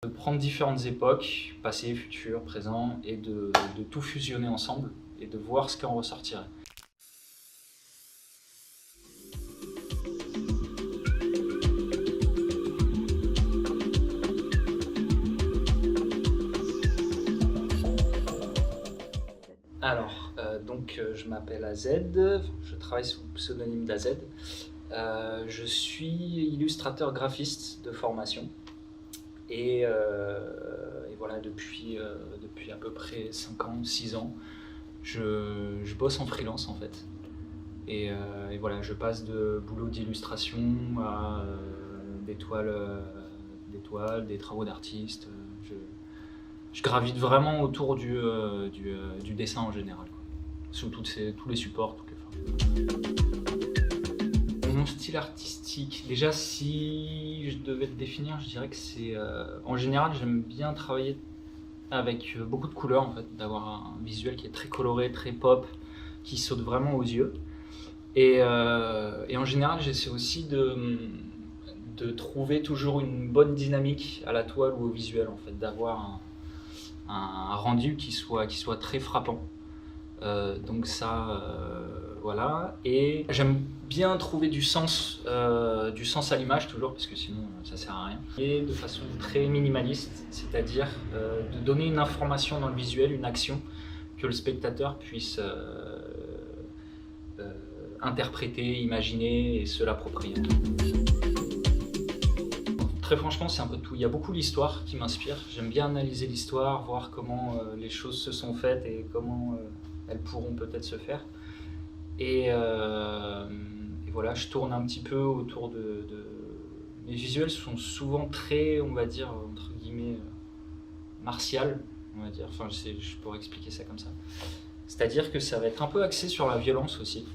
De prendre différentes époques, passé, futur, présent, et de tout fusionner ensemble et de voir ce qu'en ressortirait. Alors, je m'appelle AZ, je travaille sous le pseudonyme d'AZ. Je suis illustrateur graphiste de formation. Et voilà, depuis à peu près 5 ans, 6 ans, je bosse en freelance en fait. Et voilà, je passe de boulot d'illustration à des toiles, des travaux d'artistes. Je gravite vraiment autour du dessin en général, quoi. Sous tous les supports, toutes les formes. Mon style artistique, déjà si je devais le définir, je dirais que c'est... en général, j'aime bien travailler avec beaucoup de couleurs, en fait, d'avoir un visuel qui est très coloré, très pop, qui saute vraiment aux yeux. Et en général, j'essaie aussi de trouver toujours une bonne dynamique à la toile ou au visuel, en fait, d'avoir un rendu qui soit très frappant. Donc ça, voilà. Et j'aime bien trouver du sens à l'image toujours, parce que sinon ça sert à rien. Et de façon très minimaliste, c'est-à-dire de donner une information dans le visuel, une action, que le spectateur puisse interpréter, imaginer et se l'approprier. Très franchement, c'est un peu tout. Il y a beaucoup l'histoire qui m'inspire. J'aime bien analyser l'histoire, voir comment les choses se sont faites et comment elles pourront peut-être se faire. Et voilà, je tourne un petit peu autour de... Mes visuels sont souvent très, on va dire, entre guillemets, martial, on va dire. Enfin, je pourrais expliquer ça comme ça. C'est-à-dire que ça va être un peu axé sur la violence aussi.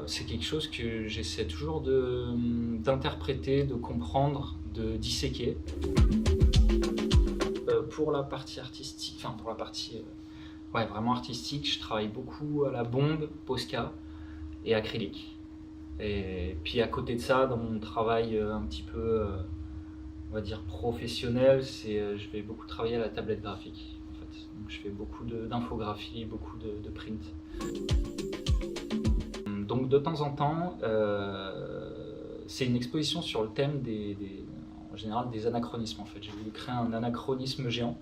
C'est quelque chose que j'essaie toujours d'interpréter, de comprendre, de disséquer. Pour la partie artistique, enfin pour la partie ouais, vraiment artistique, je travaille beaucoup à la bombe, Posca et acrylique. Et puis à côté de ça, dans mon travail un petit peu, on va dire professionnel, je vais beaucoup travailler à la tablette graphique. En fait. Donc je fais beaucoup d'infographie, beaucoup de print. Donc de temps en temps, c'est une exposition sur le thème en général des anachronismes. En fait, j'ai voulu créer un anachronisme géant,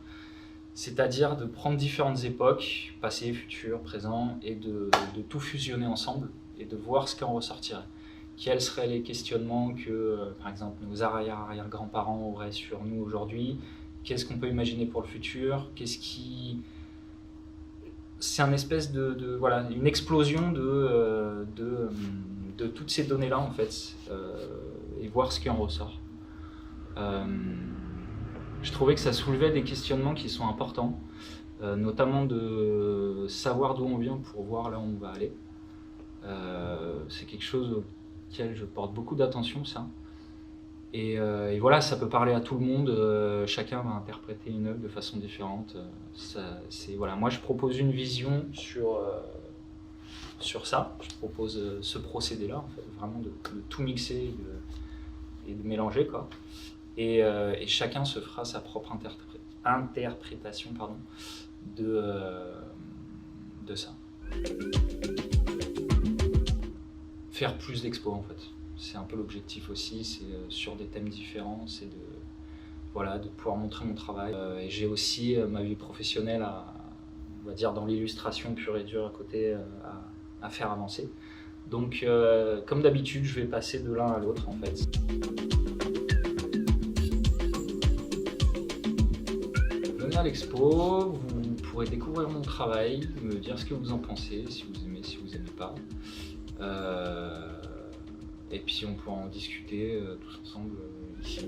c'est-à-dire de prendre différentes époques, passé, futur, présent, et de tout fusionner ensemble et de voir ce qu'en ressortirait. Quels seraient les questionnements que, par exemple, nos arrière-grands-parents auraient sur nous aujourd'hui? Qu'est-ce qu'on peut imaginer pour le futur? C'est une espèce voilà, une explosion de toutes ces données-là, en fait, et voir ce qui en ressort. Je trouvais que ça soulevait des questionnements qui sont importants, notamment de savoir d'où on vient pour voir là où on va aller. C'est quelque chose auquel je porte beaucoup d'attention, ça. Et voilà, ça peut parler à tout le monde, chacun va interpréter une œuvre de façon différente. Voilà. Moi, je propose une vision sur ça. Je propose ce procédé-là, en fait, vraiment de tout mixer et de mélanger, quoi. Et chacun se fera sa propre interprétation de ça. Faire plus d'expos, en fait. C'est un peu l'objectif aussi, c'est sur des thèmes différents, c'est de pouvoir montrer mon travail. Et j'ai aussi ma vie professionnelle, on va dire dans l'illustration pure et dure à côté, à faire avancer. Donc, comme d'habitude, je vais passer de l'un à l'autre, en fait. Venez à l'expo, vous pourrez découvrir mon travail, me dire ce que vous en pensez, si vous aimez, si vous n'aimez pas. Et puis on pourra en discuter tous ensemble ici.